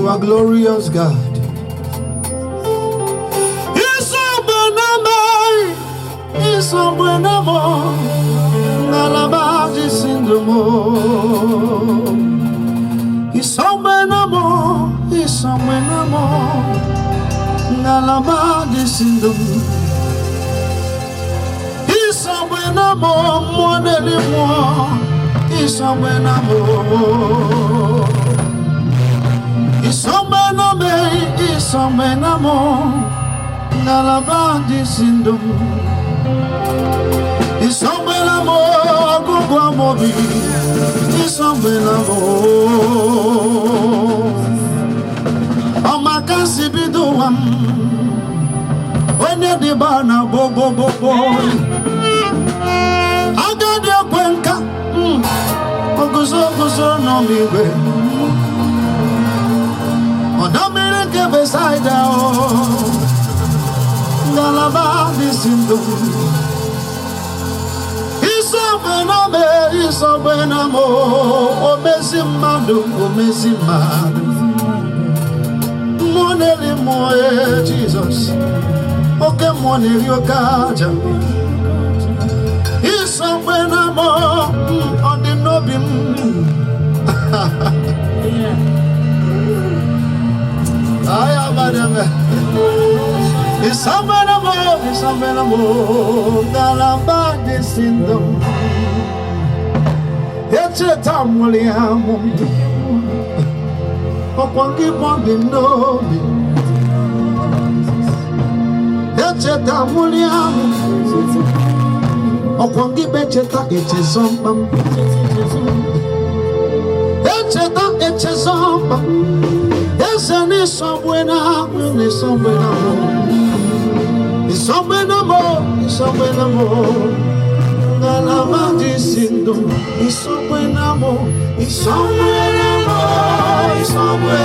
You are glorious, God. Jesus. Okay, money, your God. He's somewhere no more on the Nobim. I am a He's somewhere no more, he's somewhere no more. Galamba descendum. It's a time, William. Okwangi bombi nobi. Echeta muliamu. Okwangi becheta echezombam. Echeta echezombam. Ese ni sombwena, ni sombwena mo. Ni sombwena mo, ni sombwena mo. Galama disindo, ni sombwena mo, ni sombwena mo, ni sombwena.